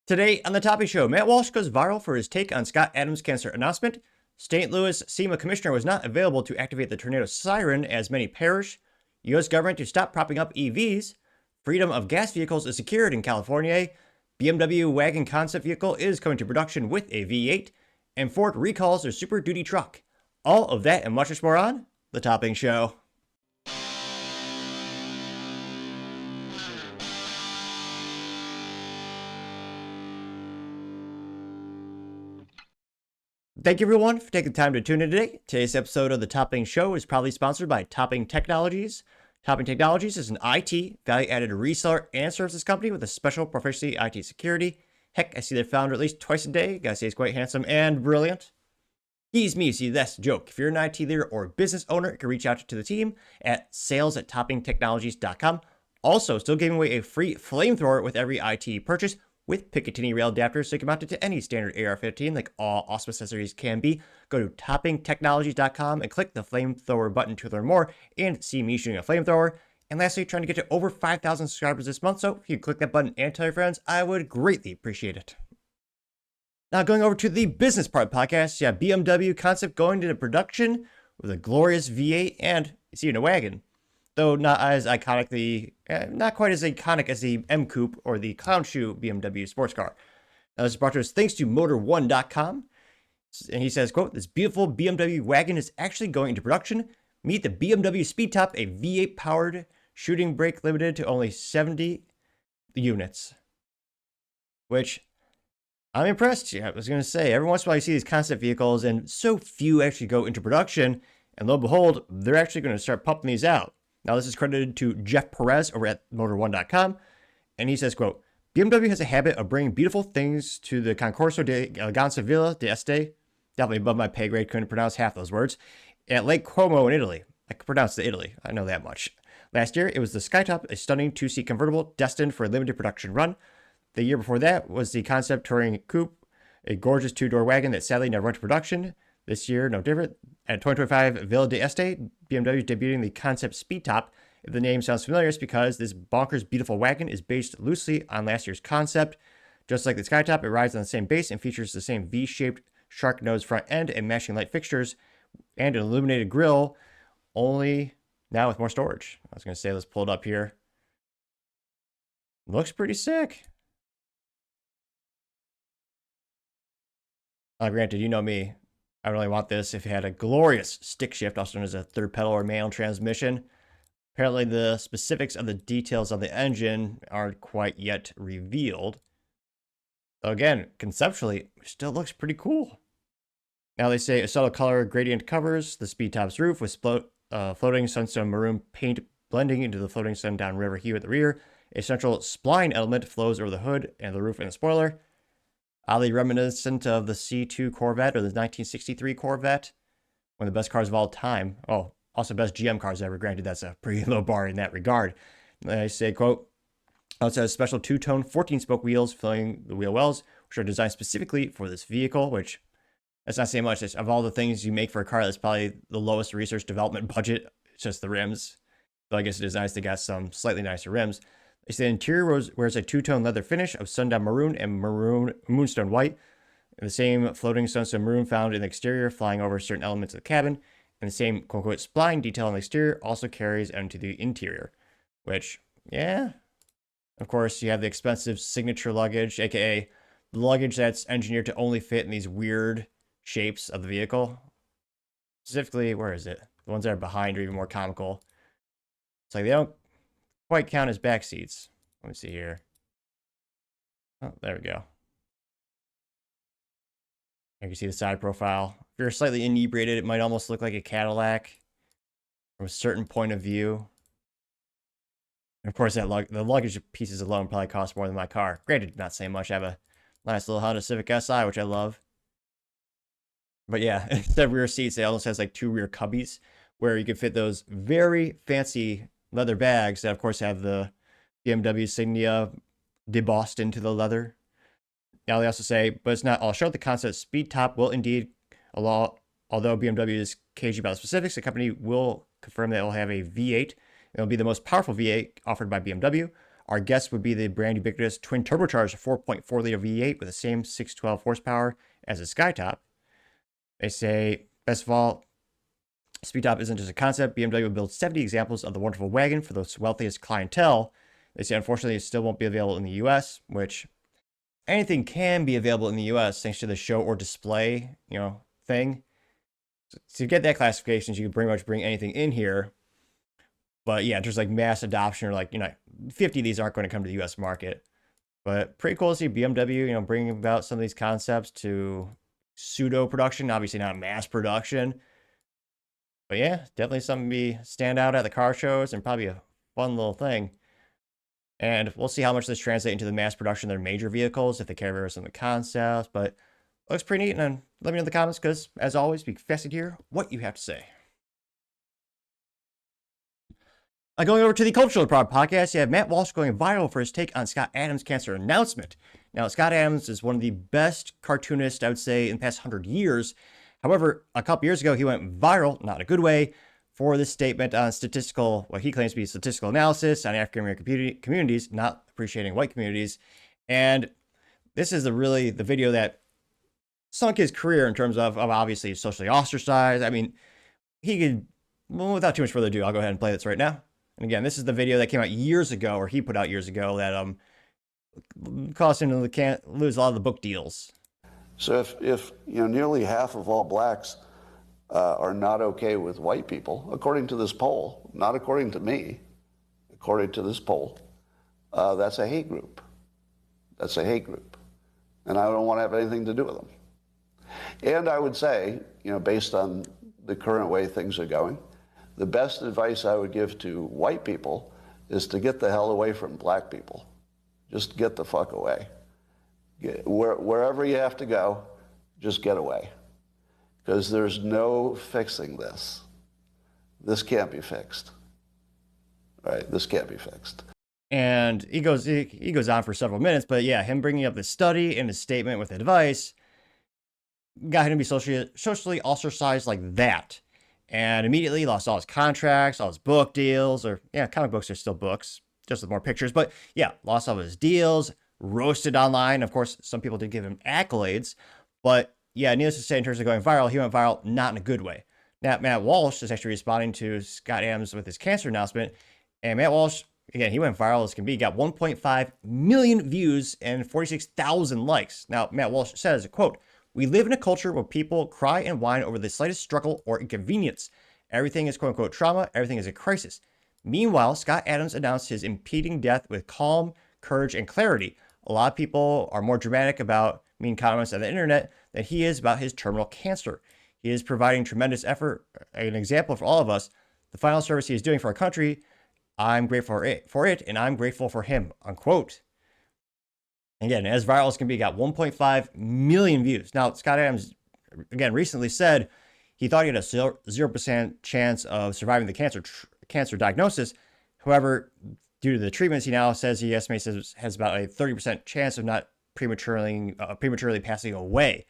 Today on the Topping Show, Matt Walsh goes viral for his take on Scott Adams' cancer announcement. St. Louis CEMA commissioner was not available to activate the tornado siren as many perish. U.S. government to stop propping up EVs. Freedom of gas vehicles is secured in California. BMW Wagon concept vehicle is coming to production with a V8. And Ford recalls their Super Duty truck. All of that and much more on the Topping Show. Thank you everyone for taking the time to tune in today. Today's episode of the Topping Show is proudly sponsored by Topping Technologies. Topping Technologies is an IT value-added reseller and services company with a special proficiency IT security. Heck, I see their founder at least twice a day. Gotta say he's quite handsome and brilliant. He's me, see that's the joke. If you're an IT leader or business owner, you can reach out to the team at sales@toppingtechnologies.com. Also, still giving away a free flamethrower with every IT purchase with Picatinny rail adapters so you can mount it to any standard AR-15 like all awesome accessories can be. Go to toppingtechnologies.com and click the flamethrower button to learn more and see me shooting a flamethrower. And lastly, trying to get to over 5,000 subscribers this month, so if you click that button and tell your friends, I would greatly appreciate it. Now going over to the business part of the podcast, yeah, BMW concept going into production with a glorious V8 and it's even a wagon. Though not quite as iconic as the M Coupe or the Clown Shoe BMW sports car. Now this is brought to us thanks to Motor1.com. And he says, quote, "This beautiful BMW wagon is actually going into production. Meet the BMW Speedtop, a V8 powered shooting brake limited to only 70 units." Which, I'm impressed. Yeah, I was going to say, every once in a while you see these concept vehicles and so few actually go into production. And lo and behold, they're actually going to start pumping these out. Now, this is credited to Jeff Perez over at Motor1.com. And he says, quote, "BMW has a habit of bringing beautiful things to the Concorso de Eleganza Villa d'Este." Definitely above my pay grade, couldn't pronounce half those words. At Lake Como in Italy. I can pronounce the Italy. I know that much. Last year, it was the Skytop, a stunning two-seat convertible destined for a limited production run. The year before that was the concept touring coupe, a gorgeous two-door wagon that sadly never went to production. This year, no different. At 2025 Villa d'Este, BMW is debuting the concept Speedtop. If the name sounds familiar, it's because this bonkers beautiful wagon is based loosely on last year's concept. Just like the Skytop, it rides on the same base and features the same V-shaped shark nose front end and matching light fixtures and an illuminated grille, only now with more storage. I was going to say, let's pull it up here. Looks pretty sick. Granted, you know me. I really want this if it had a glorious stick shift, also known as a third pedal or manual transmission. Apparently, the specifics of the details of the engine aren't quite yet revealed. Though again, conceptually, it still looks pretty cool. Now they say a subtle color gradient covers the Speedtop's roof with floating sunstone maroon paint blending into the floating sundown river hue at the rear. A central spline element flows over the hood and the roof and the spoiler. Oddly reminiscent of the C2 Corvette or the 1963 Corvette, one of the best cars of all time. Oh, also best GM cars ever. Granted, that's a pretty low bar in that regard. I say, quote, "Also has special two-tone 14-spoke wheels filling the wheel wells, which are designed specifically for this vehicle," which, that's not saying much. Of all the things you make for a car, that's probably the lowest research development budget. It's just the rims. So I guess it is nice they got some slightly nicer rims. They say the interior wears a two-tone leather finish of sundown maroon and moonstone white. And the same floating sunstone maroon found in the exterior flying over certain elements of the cabin. And the same quote-unquote spline detail on the exterior also carries into the interior. Which, yeah. Of course, you have the expensive signature luggage, aka the luggage that's engineered to only fit in these weird shapes of the vehicle. Specifically, where is it? The ones that are behind are even more comical. It's like they don't quite count as back seats. Let me see here. Oh, there we go. You can see the side profile. If you're slightly inebriated, it might almost look like a Cadillac from a certain point of view. And of course, the luggage pieces alone probably cost more than my car. Granted, not saying much. I have a nice little Honda Civic Si, which I love. But yeah, instead of rear seats, it almost has like two rear cubbies where you can fit those very fancy leather bags that, of course, have the BMW insignia debossed into the leather. Now they also say, but it's not all show. The concept Speedtop will indeed, although BMW is cagey about the specifics, the company will confirm that it will have a V8. It'll be the most powerful V8 offered by BMW. Our guess would be the brand ubiquitous twin turbocharged 4.4 liter V8 with the same 612 horsepower as a Skytop. They say, best of all, Speedtop isn't just a concept. BMW will build 70 examples of the wonderful wagon for the wealthiest clientele. They say, unfortunately, it still won't be available in the US, which anything can be available in the US thanks to the show or display, thing. So to get that classification, you can pretty much bring anything in here. But yeah, just like mass adoption or 50 of these aren't going to come to the US market. But pretty cool to see BMW, bringing about some of these concepts to pseudo production, obviously not mass production. But yeah, definitely something to stand out at the car shows and probably a fun little thing. And we'll see how much this translates into the mass production of their major vehicles, if they carry over some of the concepts. But looks pretty neat. And let me know in the comments because, as always, be fascinated to hear what you have to say. Going over to the Cultural Prod podcast, you have Matt Walsh going viral for his take on Scott Adams' cancer announcement. Now, Scott Adams is one of the best cartoonists, I would say, in the past 100 years. However, a couple years ago, he went viral, not in a good way, for this statement on what he claims to be statistical analysis on African-American communities, not appreciating white communities. And this is the video that sunk his career in terms of obviously socially ostracized. I mean, without too much further ado, I'll go ahead and play this right now. And again, this is the video that came out years ago, or he put out years ago, that caused him to lose a lot of the book deals. So if nearly half of all blacks are not okay with white people, according to this poll, not according to me, according to this poll, that's a hate group. That's a hate group. And I don't want to have anything to do with them. And I would say, based on the current way things are going, the best advice I would give to white people is to get the hell away from black people. Just get the fuck away. Wherever you have to go, just get away. Because there's no fixing this. This can't be fixed. Right? This can't be fixed. And he goes on for several minutes, but yeah, him bringing up the study and his statement with advice got him to be socially ostracized like that. And immediately lost all his contracts, all his book deals, comic books are still books, just with more pictures. But yeah, lost all of his deals, roasted online. Of course, some people did give him accolades. But yeah, needless to say, in terms of going viral, he went viral not in a good way. Now, Matt Walsh is actually responding to Scott Adams with his cancer announcement. And Matt Walsh, again, he went viral as can be, got 1.5 million views and 46,000 likes. Now, Matt Walsh says, quote, "We live in a culture where people cry and whine over the slightest struggle or inconvenience. Everything is quote unquote trauma. Everything is a crisis. Meanwhile, Scott Adams announced his impending death with calm, courage, and clarity. A lot of people are more dramatic about mean comments on the internet than he is about his terminal cancer. He is providing tremendous effort, an example for all of us. The final service he is doing for our country, I'm grateful for it, and I'm grateful for him," unquote. Again, as viral as can be, got 1.5 million views. Now, Scott Adams, again, recently said he thought he had a 0% chance of surviving the cancer diagnosis. However, due to the treatments, he now says he estimates has about a 30% chance of not prematurely passing away.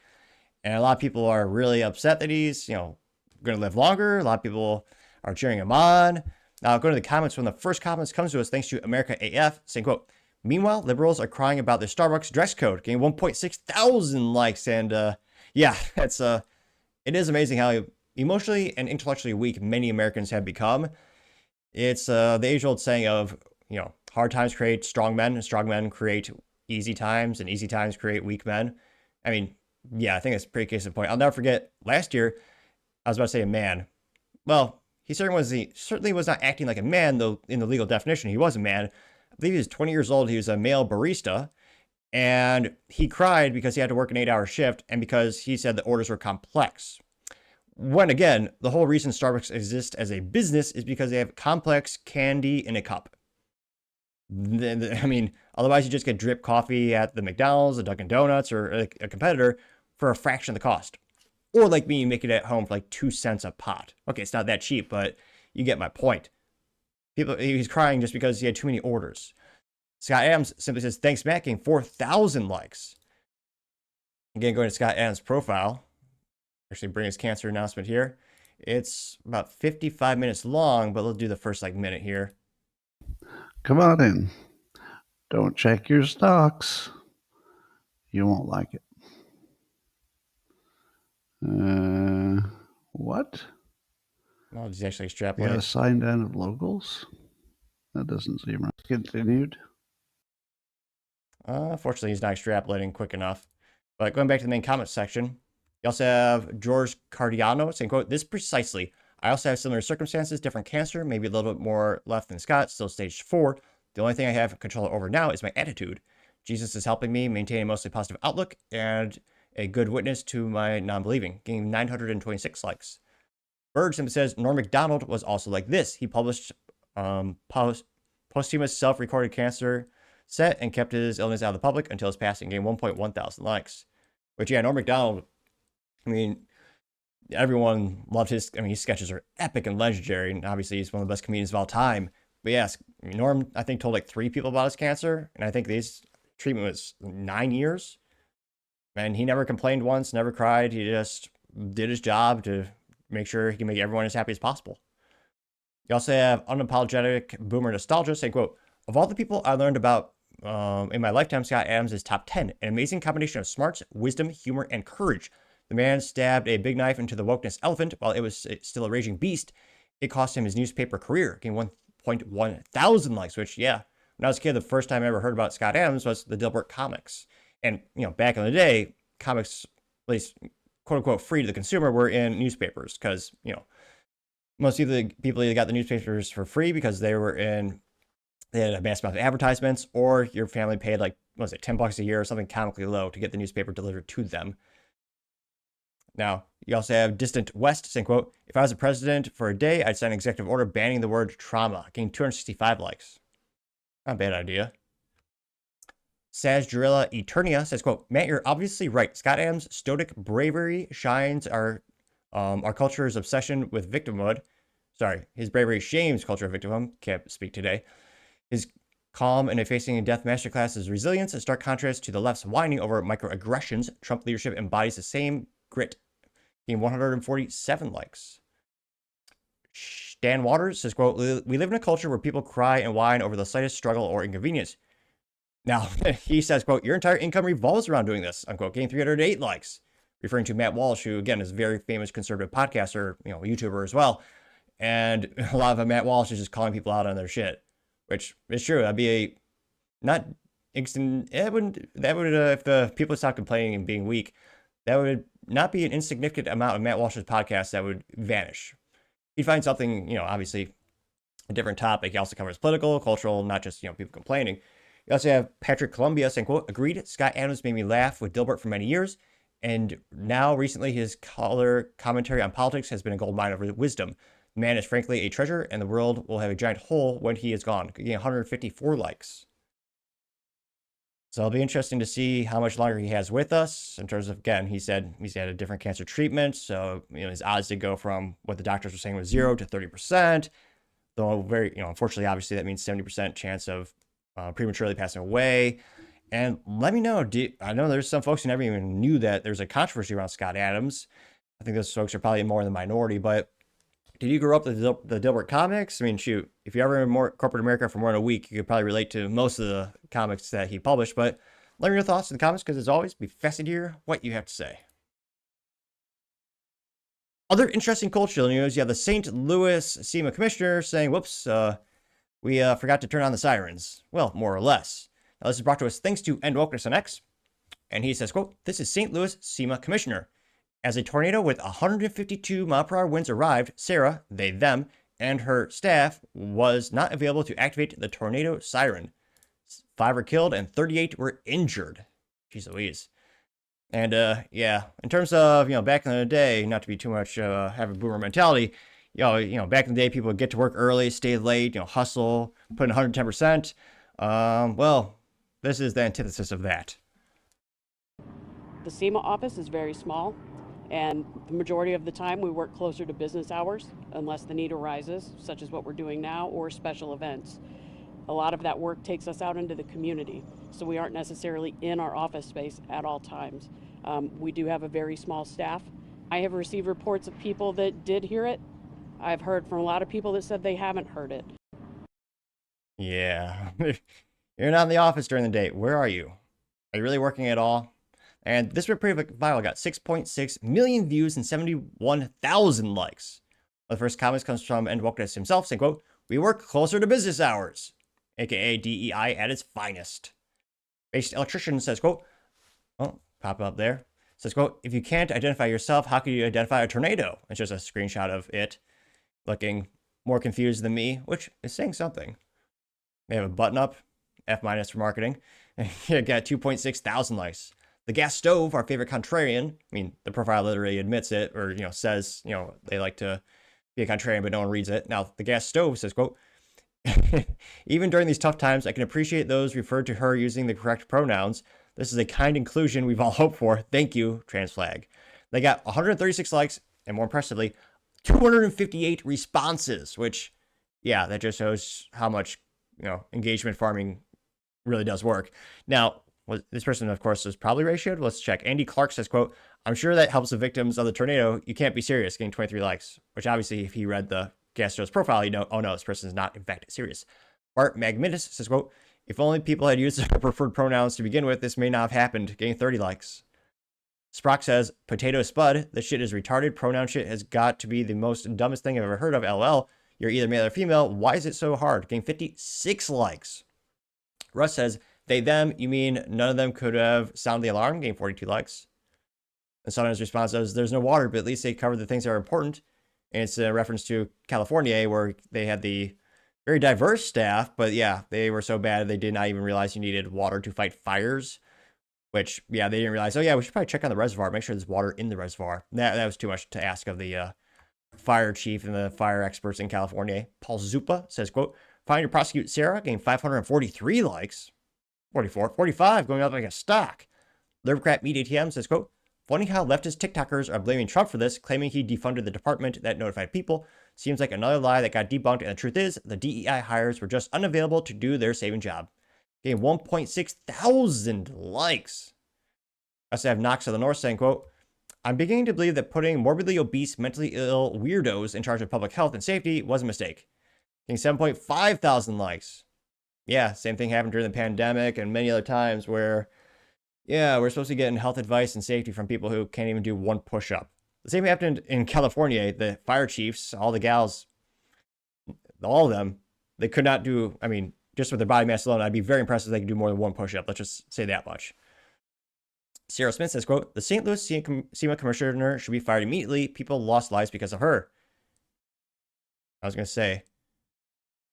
And a lot of people are really upset that he's, going to live longer. A lot of people are cheering him on. Now, go to the comments. One of the first comments comes to us thanks to America AF, saying, quote, "Meanwhile, liberals are crying about the Starbucks dress code, getting 1.6 thousand likes." And yeah, it is amazing how emotionally and intellectually weak many Americans have become. It's the age-old saying of, hard times create strong men, and strong men create easy times, and easy times create weak men. I mean, yeah, I think that's a pretty case in point. I'll never forget last year, I was about to say a man. Well, he certainly was not acting like a man, though in the legal definition, he was a man. I believe he was 20 years old. He was a male barista, and he cried because he had to work an 8-hour shift and because he said the orders were complex. When again, the whole reason Starbucks exists as a business is because they have complex candy in a cup. I mean, otherwise you just get drip coffee at the McDonald's, the Dunkin' Donuts, or a competitor for a fraction of the cost. Or like me, you make it at home for like 2 cents a pot. Okay, it's not that cheap, but you get my point. He's crying just because he had too many orders. Scott Adams simply says, "Thanks, Matt," getting 4,000 likes. Again, going to Scott Adams' profile, actually bring his cancer announcement here. It's about 55 minutes long, but let's do the first minute here. Come on in. Don't check your stocks. You won't like it. What? Oh, he's actually You got extrapolating. a signed end of locals? That doesn't seem right. Continued. Fortunately, he's not extrapolating quick enough. But going back to the main comment section, you also have George Cardiano saying, quote, this precisely. I also have similar circumstances, different cancer, maybe a little bit more left than Scott, still stage 4. The only thing I have control over now is my attitude. Jesus is helping me maintain a mostly positive outlook and a good witness to my non-believing, getting 926 likes. Bird simply says, Norm MacDonald was also like this. He published posthumous self-recorded cancer set and kept his illness out of the public until his passing, gained 1.1 thousand likes. Which, yeah, Norm MacDonald, I mean, everyone loved his sketches are epic and legendary, and obviously he's one of the best comedians of all time. But yes, Norm, I think, told like 3 people about his cancer, and I think his treatment was 9 years. And he never complained once, never cried. He just did his job to make sure he can make everyone as happy as possible. You also have unapologetic boomer nostalgia saying, quote, of all the people I learned about in my lifetime, Scott Adams is top 10. An amazing combination of smarts, wisdom, humor, and courage. The man stabbed a big knife into the wokeness elephant while it was still a raging beast. It cost him his newspaper career, getting 1.1 thousand likes, which, yeah, when I was a kid, the first time I ever heard about Scott Adams was the Dilbert comics. And, back in the day, comics, at least quote unquote free to the consumer, were in newspapers because, most of the people either got the newspapers for free because they had a massive amount of advertisements, or your family paid like, what was it, $10 a year or something comically low to get the newspaper delivered to them. Now, you also have Distant West saying, quote, if I was a president for a day, I'd sign an executive order banning the word trauma, getting 265 likes. Not a bad idea. Sajgerilla Eternia says, quote, Matt, you're obviously right. Scott Adams' stoic bravery shines our culture's obsession with victimhood. Sorry, his bravery shames culture of victimhood. Can't speak today. His calm in a facing a death masterclass is resilience, in stark contrast to the left's whining over microaggressions. Trump leadership embodies the same grit. Getting 147 likes. Stan Waters says, quote, we live in a culture where people cry and whine over the slightest struggle or inconvenience. Now, he says, quote, your entire income revolves around doing this, unquote, getting 308 likes. Referring to Matt Walsh, who, again, is a very famous conservative podcaster, YouTuber as well. And a lot of Matt Walsh is just calling people out on their shit, which is true. That'd be if the people stopped complaining and being weak, that would not be an insignificant amount of Matt Walsh's podcast that would vanish. He'd find something, obviously a different topic. He also covers political, cultural, not just, people complaining. You also have Patrick Columbia saying, quote, agreed, Scott Adams made me laugh with Dilbert for many years, and now recently his color commentary on politics has been a gold mine of wisdom. The man is frankly a treasure, and the world will have a giant hole when he is gone, getting 154 likes. So it'll be interesting to see how much longer he has with us in terms of, again, he said he's had a different cancer treatment. So, his odds did go from what the doctors were saying was 0 to 30%. Though very, unfortunately, obviously that means 70% chance of prematurely passing away. And let me know, I know there's some folks who never even knew that there's a controversy around Scott Adams. I think those folks are probably more in the minority, but did you grow up with the Dilbert comics? I mean, shoot, if you're ever in corporate America for more than a week, you could probably relate to most of the comics that he published. But let me know your thoughts in the comments, because as always, be fascinated to hear what you have to say. Other interesting cultural news, you have the St. Louis CEMA commissioner saying, whoops, we forgot to turn on the sirens. Well, more or less. Now, this is brought to us thanks to End Wokeness on X. And he says, quote, this is St. Louis CEMA commissioner. As a tornado with 152 mile/hour winds arrived, Sarah, them, and her staff was not available to activate the tornado siren. 5 were killed and 38 were injured. Jeez Louise. And, yeah, in terms of, back in the day, not to be too much, have a boomer mentality, back in the day, people would get to work early, stay late, hustle, put in 110%. Well, this is the antithesis of that. The CEMA office is very small, and the majority of the time we work closer to business hours unless the need arises, such as what we're doing now, or special events. A lot of that work takes us out into the community, so we aren't necessarily in our office space at all times. We do have a very small staff. I have received reports of people that did hear it. I've heard from a lot of people that said they haven't heard it. Yeah. You're not in the office during the day. Where are you? Are you really working at all? And this pretty viral got 6.6 million views and 71,000 likes. The first comment comes from End Wokeness himself, saying, quote, "We work closer to business hours," aka DEI at its finest. Based electrician says, quote, oh, pop up there. Says, quote, "If you can't identify yourself, how can you identify a tornado?" It's just a screenshot of it looking more confused than me, which is saying something. They have a button up, F- for marketing. And you got 2.6 thousand likes. The gas stove, our favorite contrarian. I mean, the profile literally admits it, or says they like to be a contrarian, but no one reads it. Now, the gas stove says, quote, "Even during these tough times, I can appreciate those referred to her using the correct pronouns. This is a kind inclusion we've all hoped for. Thank you, trans flag." They got 136 likes, and more impressively, 258 responses, which, yeah, that just shows how much, engagement farming really does work. Now, this person, of course, is probably ratioed. Let's check. Andy Clark says, quote, "I'm sure that helps the victims of the tornado. You can't be serious," getting 23 likes, which obviously, if he read the Gastro's profile, oh no, this person is not, in fact, serious. Bart Magmitis says, quote, "If only people had used their preferred pronouns to begin with, this may not have happened," getting 30 likes. Sprock says, "Potato Spud, this shit is retarded. Pronoun shit has got to be the most dumbest thing I've ever heard of. LOL. You're either male or female. Why is it so hard?" Getting 56 likes. Russ says, "They, them, you mean none of them could have sounded the alarm?" Getting 42 likes. And Sonnen's response says, "There's no water, but at least they covered the things that are important." And it's a reference to California, where they had the very diverse staff, but yeah, they were so bad they did not even realize you needed water to fight fires. Which, yeah, they didn't realize, oh yeah, we should probably check on the reservoir, make sure there's water in the reservoir. That was too much to ask of the fire chief and the fire experts in California. Paul Zupa says, quote, "Find to prosecute Sarah," getting 543 likes. 44, 45, going up like a stock. Libercrat Meat ATM says, quote, "Funny how leftist TikTokers are blaming Trump for this, claiming he defunded the department that notified people. Seems like another lie that got debunked, and the truth is, the DEI hires were just unavailable to do their saving job." Getting 1.6 thousand likes. I also have Knox of the North saying, quote, "I'm beginning to believe that putting morbidly obese, mentally ill weirdos in charge of public health and safety was a mistake." Getting 7.5 thousand likes. Yeah, same thing happened during the pandemic and many other times where, yeah, we're supposed to get health advice and safety from people who can't even do one push-up. The same happened in California. The fire chiefs, all the gals, all of them, they could not do, I mean, just with their body mass alone, I'd be very impressed if they could do more than one push-up. Let's just say that much. Sarah Smith says, quote, "The St. Louis CEMA commissioner should be fired immediately. People lost lives because of her." I was going to say,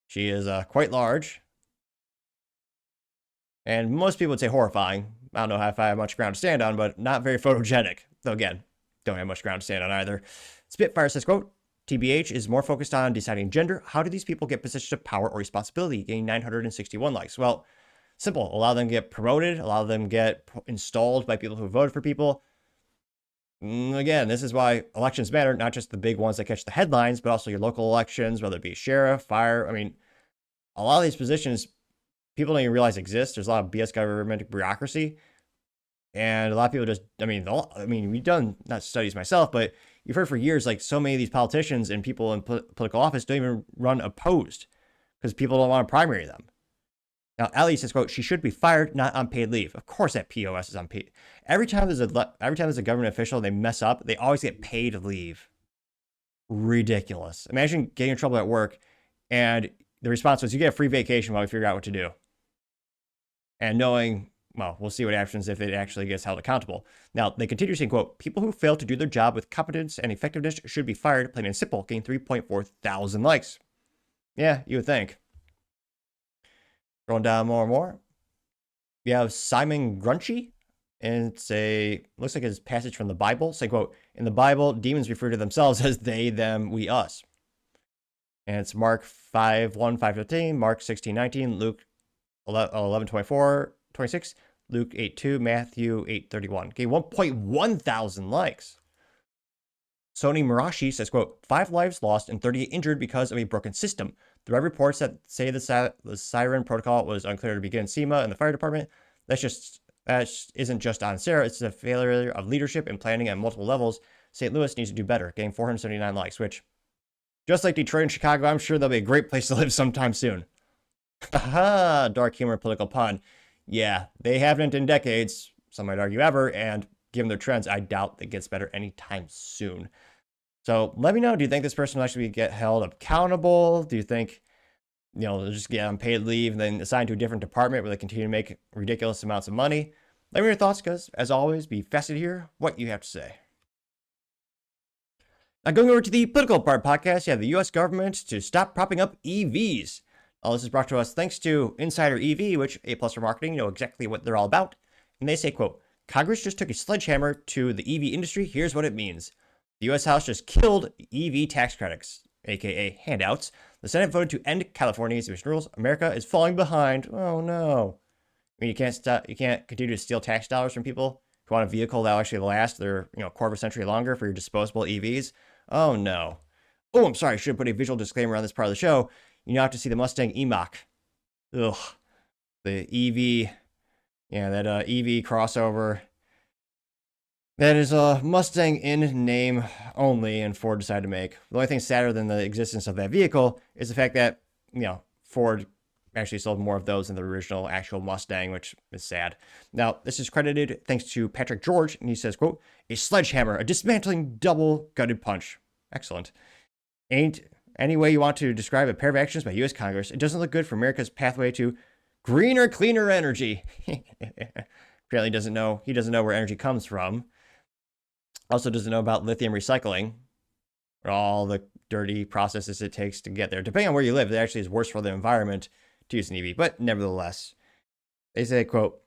she is quite large. And most people would say horrifying. I don't know if I have much ground to stand on, but not very photogenic. Though again, don't have much ground to stand on either. Spitfire says, quote, "TBH is more focused on deciding gender. How do these people get positions of power or responsibility?" Getting 961 likes. Well, simple. A lot of them get promoted. A lot of them get installed by people who voted for people. Again, this is why elections matter, not just the big ones that catch the headlines, but also your local elections, whether it be sheriff, fire. I mean, a lot of these positions, people don't even realize exist. There's a lot of BS government bureaucracy. And a lot of people just, I mean, we've done, not studies myself, but you've heard for years, like so many of these politicians and people in political office don't even run opposed because people don't want to primary them. Now, Ellie says, quote, "She should be fired, not on paid leave." Of course that POS is on paid. Every time there's a government official and they mess up, they always get paid leave. Ridiculous. Imagine getting in trouble at work and the response was, "You get a free vacation while we figure out what to do." And knowing, well, we'll see what happens if it actually gets held accountable. Now, they continue saying, quote, "People who fail to do their job with competence and effectiveness should be fired," plain and simple, getting 3.4 thousand likes. Yeah, you would think. Scrolling down more and more. We have Simon Grunchy, and looks like it's a passage from the Bible, saying, quote, "In the Bible, demons refer to themselves as they, them, we, us." And it's Mark 5:1, 5:15, Mark 16:19, Luke 11:24, 26, Luke 8:2, Matthew 8:31. Okay, 1.1 thousand likes. Sony Murashi says, quote, "5 lives lost and 38 injured because of a broken system. There are reports that say the siren protocol was unclear to begin. CEMA and the fire department. That isn't just on Sarah. It's a failure of leadership and planning at multiple levels. St. Louis needs to do better," getting 479 likes, which, just like Detroit and Chicago, I'm sure they'll be a great place to live sometime soon. Haha, dark humor, political pun. Yeah, they haven't in decades, some might argue ever, and given their trends, I doubt that gets better anytime soon. So let me know, do you think this person will actually get held accountable? Do you think, they'll just get on paid leave and then assigned to a different department where they continue to make ridiculous amounts of money? Let me know your thoughts, because as always, be fascinated to hear what you have to say. Now, going over to the political part podcast, you have the U.S. government to stop propping up EVs. All this is brought to us thanks to Insider EV, which A+ for marketing know exactly what they're all about. And they say, quote, Congress just took a sledgehammer to the EV industry. Here's what it means. The U.S. House just killed EV tax credits, aka handouts. The Senate voted to end California's emission rules. America is falling behind. Oh no. I mean, you can't continue to steal tax dollars from people who want a vehicle that will actually last their, quarter of a century longer for your disposable EVs. Oh no. Oh, I'm sorry. I should have put a visual disclaimer on this part of the show. You now have to see the Mustang E-Mach. Ugh. The EV, that EV crossover. That is a Mustang in name only, and Ford decided to make. The only thing sadder than the existence of that vehicle is the fact that, Ford actually sold more of those than the original actual Mustang, which is sad. Now, this is credited thanks to Patrick George, and he says, quote, a sledgehammer, a dismantling double-gutted punch. Excellent. Ain't any way you want to describe a pair of actions by U.S. Congress, it doesn't look good for America's pathway to greener, cleaner energy. Apparently he doesn't know where energy comes from. Also doesn't know about lithium recycling, or all the dirty processes it takes to get there. Depending on where you live, it actually is worse for the environment to use an EV, but nevertheless. They say, quote,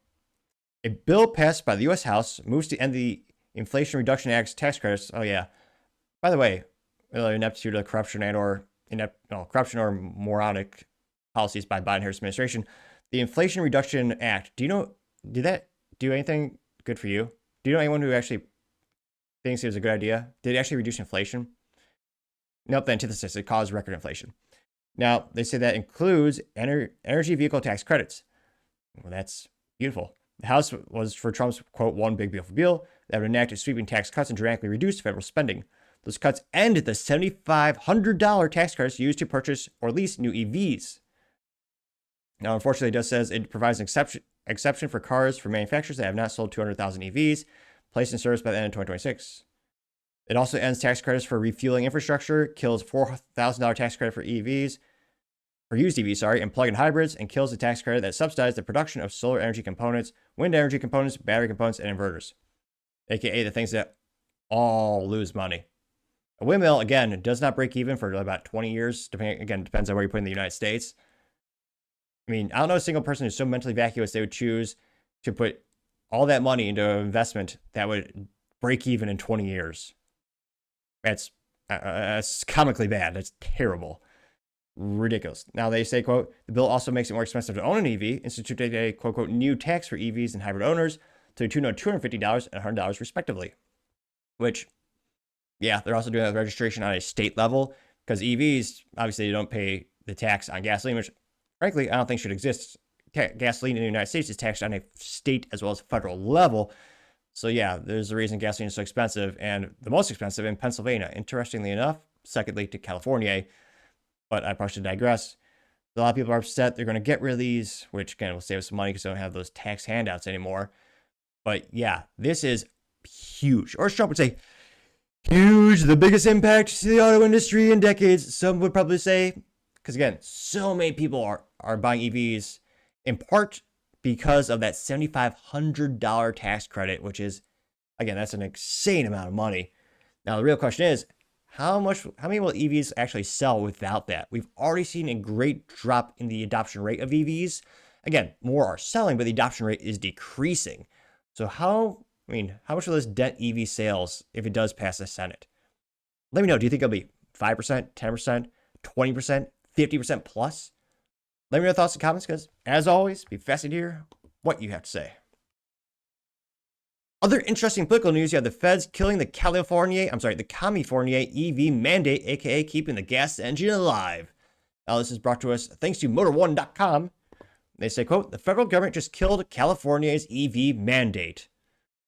a bill passed by the U.S. House moves to end the Inflation Reduction Act's tax credits. Oh, yeah. By the way, ineptitude of corruption or moronic policies by Biden-Harris administration. The Inflation Reduction Act, did that do anything good for you? Do you know anyone who actually thinks it was a good idea? Did it actually reduce inflation? Nope, the antithesis, it caused record inflation. Now, they say that includes energy vehicle tax credits. Well, that's beautiful. The House was for Trump's, quote, one big beautiful bill that would enact sweeping tax cuts and dramatically reduce federal spending. Those cuts end the $7,500 tax credits used to purchase or lease new EVs. Now, unfortunately, it does says it provides an exception for cars for manufacturers that have not sold 200,000 EVs placed in service by the end of 2026. It also ends tax credits for refueling infrastructure, kills $4,000 tax credit for EVs, for used EVs, and plug-in hybrids, and kills the tax credit that subsidized the production of solar energy components, wind energy components, battery components, and inverters, aka the things that all lose money. A windmill, again, does not break even for about 20 years. Depends on where you put in the United States. I mean, I don't know a single person who's so mentally vacuous they would choose to put all that money into an investment that would break even in 20 years. That's comically bad. That's terrible. Ridiculous. Now they say, quote, the bill also makes it more expensive to own an EV, instituted a, quote, new tax for EVs and hybrid owners to the tune of $250 and $100 respectively. Which, yeah, they're also doing that registration on a state level, because EVs, obviously, you don't pay the tax on gasoline, which, frankly, I don't think should exist. Gasoline in the United States is taxed on a state as well as federal level. So, yeah, there's a reason gasoline is so expensive, and the most expensive in Pennsylvania, interestingly enough, secondly to California. But I probably should digress. A lot of people are upset they're going to get rid of these, which, again, will save us some money because they don't have those tax handouts anymore. But, yeah, this is huge. Or as Trump would say, huge, the biggest impact to the auto industry in decades. Some would probably say, because again, so many people are buying EVs in part because of that $7,500 tax credit, which is, again, that's an insane amount of money. Now, the real question is, how many will EVs actually sell without that? We've already seen a great drop in the adoption rate of EVs. Again, more are selling, but the adoption rate is decreasing. So how much will this dent EV sales if it does pass the Senate? Let me know. Do you think it'll be 5%, 10%, 20%, 50% plus? Let me know your thoughts and comments, because as always, be fascinated to hear what you have to say. Other interesting political news, you have the feds killing the California EV mandate, aka keeping the gas engine alive. Now, this is brought to us thanks to Motor1.com. They say, quote, the federal government just killed California's EV mandate.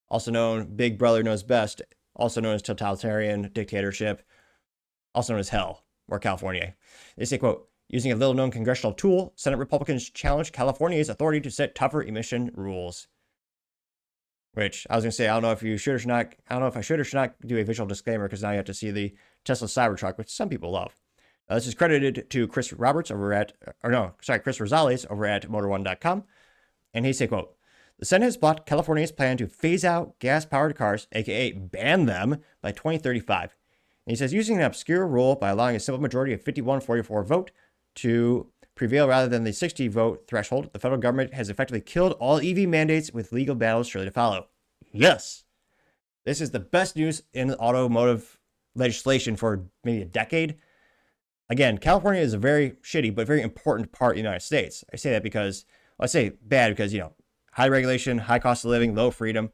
Also known, Big Brother knows best, also known as totalitarian dictatorship, also known as hell, or California. They say, quote, Using a little-known congressional tool, Senate Republicans challenged California's authority to set tougher emission rules. Which I was going to say, I don't know if you should or should not. I don't know if I should or should not do a visual disclaimer because now you have to see the Tesla Cybertruck, which some people love. This is credited to Chris Rosales over at Motor1.com. And he said, quote, "The Senate has blocked California's plan to phase out gas-powered cars, aka ban them, by 2035. And he says, using an obscure rule by allowing a simple majority of 51-44 vote to prevail rather than the 60 vote threshold, the federal government has effectively killed all EV mandates with legal battles surely to follow." Yes. This is the best news in automotive legislation for maybe a decade. Again, California is a very shitty but very important part of the United States. I say that because, well, I say bad because, high regulation, high cost of living, low freedom.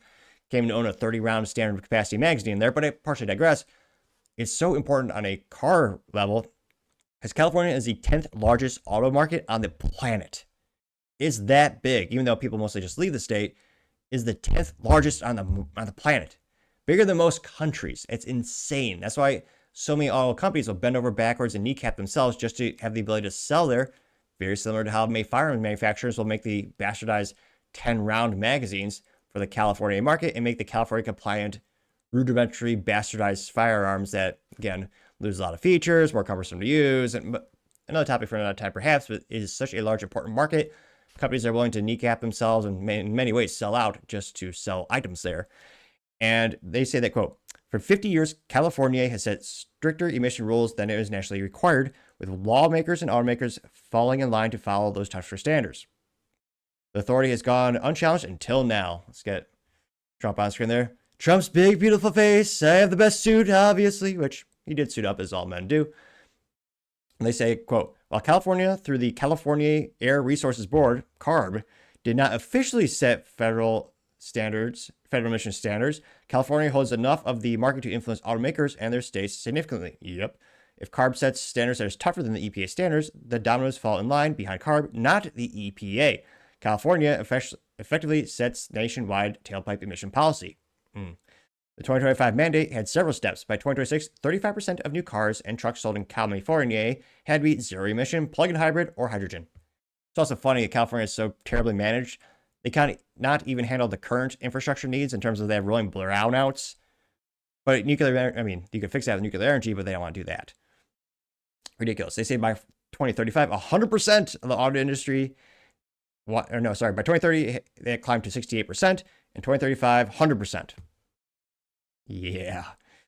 Came to own a 30-round standard capacity magazine there, but I partially digress. It's so important on a car level because California is the 10th largest auto market on the planet. It's that big, even though people mostly just leave the state, is the 10th largest on the planet. Bigger than most countries. It's insane. That's why so many auto companies will bend over backwards and kneecap themselves just to have the ability to sell there. Very similar to how firearm manufacturers will make the bastardized 10-round magazines for the California market and make the California compliant, rudimentary, bastardized firearms that, again, lose a lot of features, more cumbersome to use. And another topic for another time, perhaps, but it is such a large, important market. Companies are willing to kneecap themselves and in many ways sell out just to sell items there. And they say that, quote, "For 50 years, California has set stricter emission rules than it is nationally required, with lawmakers and automakers falling in line to follow those tougher standards. The authority has gone unchallenged until now." Let's get Trump on screen there. "Trump's big, beautiful face. I have the best suit, obviously," which he did suit up as all men do. And they say, quote, "While California, through the California Air Resources Board, CARB, did not officially set federal emission standards, California holds enough of the market to influence automakers and their states significantly." Yep. "If CARB sets standards that are tougher than the EPA standards, the dominoes fall in line behind CARB, not the EPA. California effectively sets nationwide tailpipe emission policy." The 2025 mandate had several steps. By 2026, 35% of new cars and trucks sold in California had to be zero-emission, plug-in hybrid, or hydrogen. It's also funny that California is so terribly managed. They can't not even handle the current infrastructure needs in terms of they have rolling brownouts. But you could fix that with nuclear energy, but they don't want to do that. Ridiculous. They say by 2035, 100% of the auto industry, by 2030, they climbed to 68%, and 2035, 100%. Yeah.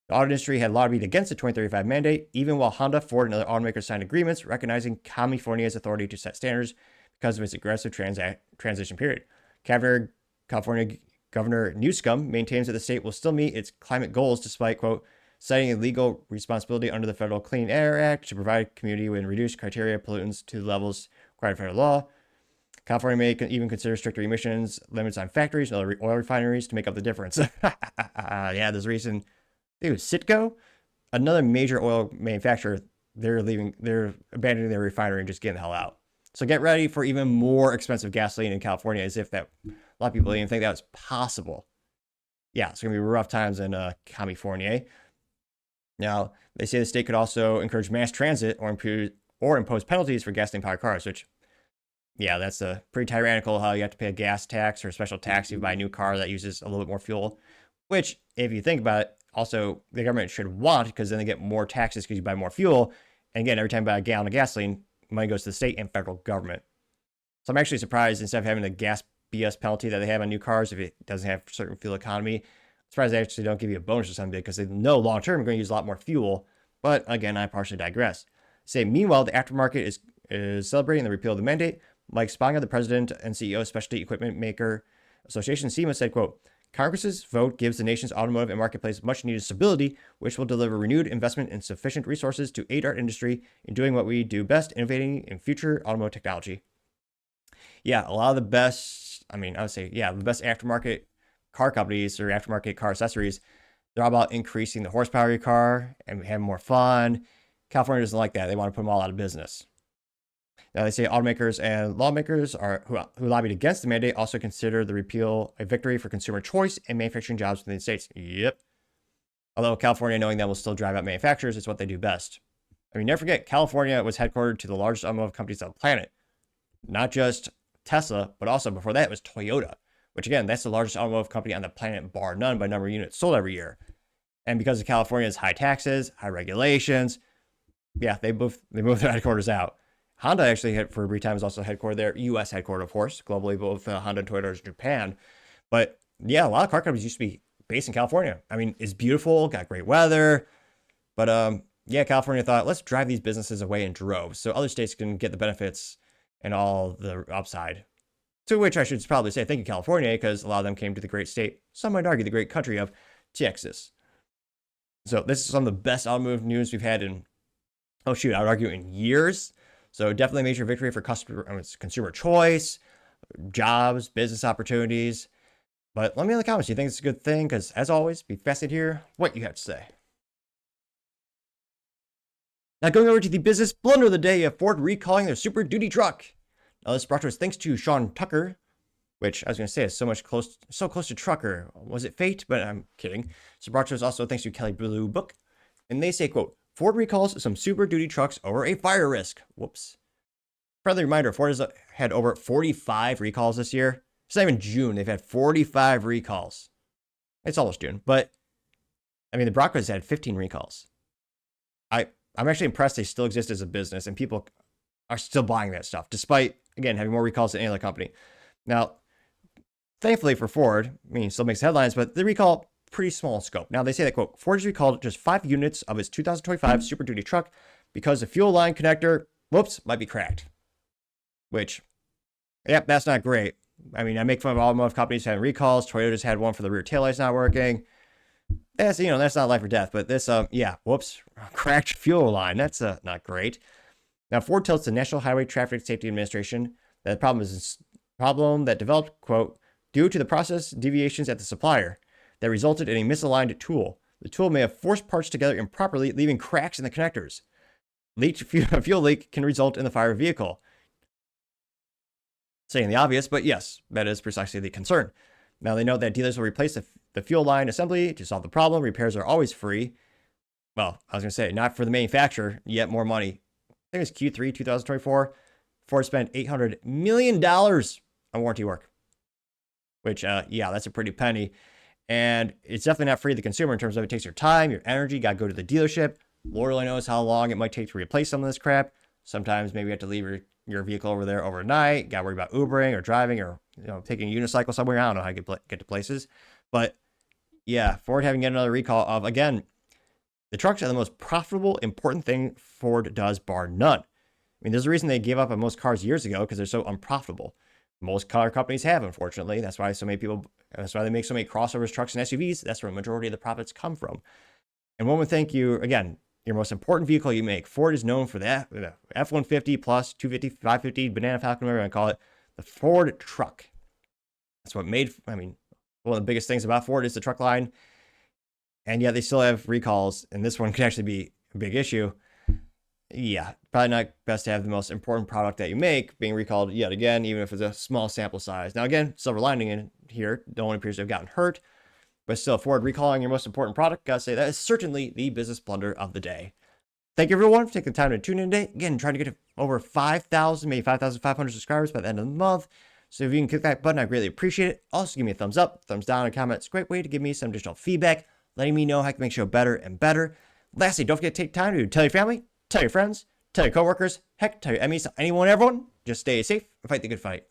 The auto industry had lobbied against the 2035 mandate, even while Honda, Ford, and other automakers signed agreements recognizing California's authority to set standards because of its aggressive transition period. California Governor Newsom maintains that the state will still meet its climate goals despite, quote, "citing a legal responsibility under the Federal Clean Air Act to provide community with reduced criteria pollutants to the levels required by federal law. California may even consider stricter emissions limits on factories and other oil refineries to make up the difference." Yeah, there's a reason. Citgo, another major oil manufacturer, they're abandoning their refinery and just getting the hell out. So get ready for even more expensive gasoline in California, as if that a lot of people didn't even think that was possible. Yeah, it's going to be rough times in California. Now, they say the state could also encourage mass transit or impose penalties for gasoline-powered cars, which, yeah, that's pretty tyrannical how you have to pay a gas tax or a special tax if you buy a new car that uses a little bit more fuel, which, if you think about it, also the government should want because then they get more taxes because you buy more fuel. And again, every time you buy a gallon of gasoline, money goes to the state and federal government. So I'm actually surprised instead of having the gas BS penalty that they have on new cars if it doesn't have certain fuel economy, I'm surprised they actually don't give you a bonus or something because they know long term you're going to use a lot more fuel. But again, I partially digress. Meanwhile, the aftermarket is celebrating the repeal of the mandate. Mike Sponga, the president and CEO of Specialty Equipment Maker Association, CEMA, said, quote, "Congress's vote gives the nation's automotive and marketplace much needed stability, which will deliver renewed investment and sufficient resources to aid our industry in doing what we do best, innovating in future automotive technology." Yeah, a lot of the best, the best aftermarket car companies or aftermarket car accessories, they're all about increasing the horsepower of your car and having more fun. California doesn't like that. They want to put them all out of business. Now, they say automakers and lawmakers who lobbied against the mandate also consider the repeal a victory for consumer choice and manufacturing jobs within the States. Yep. Although California, knowing that will still drive out manufacturers, it's what they do best. I mean, never forget, California was headquartered to the largest automotive companies on the planet. Not just Tesla, but also before that it was Toyota, which again, that's the largest automotive company on the planet, bar none, by number of units sold every year. And because of California's high taxes, high regulations, yeah, they moved their headquarters out. Honda actually, for a brief time, was also headquartered there, U.S. headquartered, of course. Globally, both Honda and Toyota is Japan. But yeah, a lot of car companies used to be based in California. I mean, it's beautiful, got great weather. But yeah, California thought, let's drive these businesses away in droves so other states can get the benefits and all the upside. To which I should probably say thank you, California, because a lot of them came to the great state, some might argue the great country of Texas. So this is some of the best automotive news we've had in, I would argue, in years. So definitely a major victory for consumer choice, jobs, business opportunities. But let me know in the comments, do you think it's a good thing? Because as always, be fascinated to hear what you have to say. Now going over to the business blunder of the day of Ford recalling their Super Duty truck. Now this brought to us thanks to Sean Tucker, which I was going to say is so close to Trucker. Was it fate? But I'm kidding. So brought to us also thanks to Kelly Blue Book. And they say, quote, Ford recalls some Super Duty trucks over a fire risk. Whoops. Friendly reminder, Ford has had over 45 recalls this year. It's not even June. They've had 45 recalls. It's almost June. But, I mean, the Broncos had 15 recalls. I'm actually impressed they still exist as a business and people are still buying that stuff, despite, again, having more recalls than any other company. Now, thankfully for Ford, I mean, it still makes headlines, but the recall, pretty small in scope. Now, they say that, quote, Ford has recalled just 5 units of its 2025 Super Duty truck because the fuel line connector, whoops, might be cracked. Which, yep, that's not great. I mean, I make fun of automotive companies having recalls. Toyota's had one for the rear taillights not working. That's, that's not life or death, but this, yeah, whoops, cracked fuel line. That's not great. Now, Ford tells the National Highway Traffic Safety Administration that the problem is a problem that developed, quote, due to the process deviations at the supplier that resulted in a misaligned tool. The tool may have forced parts together improperly, leaving cracks in the connectors. A fuel leak can result in the fire of a vehicle. Saying the obvious, but yes, that is precisely the concern. Now, they note that dealers will replace the fuel line assembly to solve the problem. Repairs are always free. Well, I was going to say, not for the manufacturer, yet more money. I think it was Q3 2024. Ford spent $800 million on warranty work. Which, yeah, that's a pretty penny. And it's definitely not free to the consumer in terms of it takes your time, your energy, got to go to the dealership. Lord only knows how long it might take to replace some of this crap. Sometimes maybe you have to leave your vehicle over there overnight. Got to worry about Ubering or driving or taking a unicycle somewhere. I don't know how to get to places. But yeah, Ford having yet another recall of, again, the trucks are the most profitable, important thing Ford does, bar none. I mean, there's a reason they gave up on most cars years ago, because they're so unprofitable. Most car companies have, unfortunately. That's why that's why they make so many crossovers, trucks, and SUVs. That's where a majority of the profits come from. And one would think again, your most important vehicle you make. Ford is known for that. The F-150 plus 250, 550, Banana Falcon, whatever you want to call it. The Ford truck. That's what made, one of the biggest things about Ford is the truck line. And yet they still have recalls, and this one could actually be a big issue. Yeah, probably not best to have the most important product that you make being recalled yet again, even if it's a small sample size. Now again, silver lining in here, no one appears to have gotten hurt, but still, Ford recalling your most important product, gotta say that is certainly the business blunder of the day. Thank you everyone for taking the time to tune in today. Again, trying to get to over 5,000, maybe 5,500 subscribers by the end of the month. So if you can click that button, I greatly appreciate it. Also, give me a thumbs up, thumbs down, and comment. It's a great way to give me some additional feedback, letting me know how I can make the show better and better. Lastly, don't forget to take time to tell your family, tell your friends, tell your coworkers, heck, tell your enemies, anyone, everyone. Just stay safe and fight the good fight.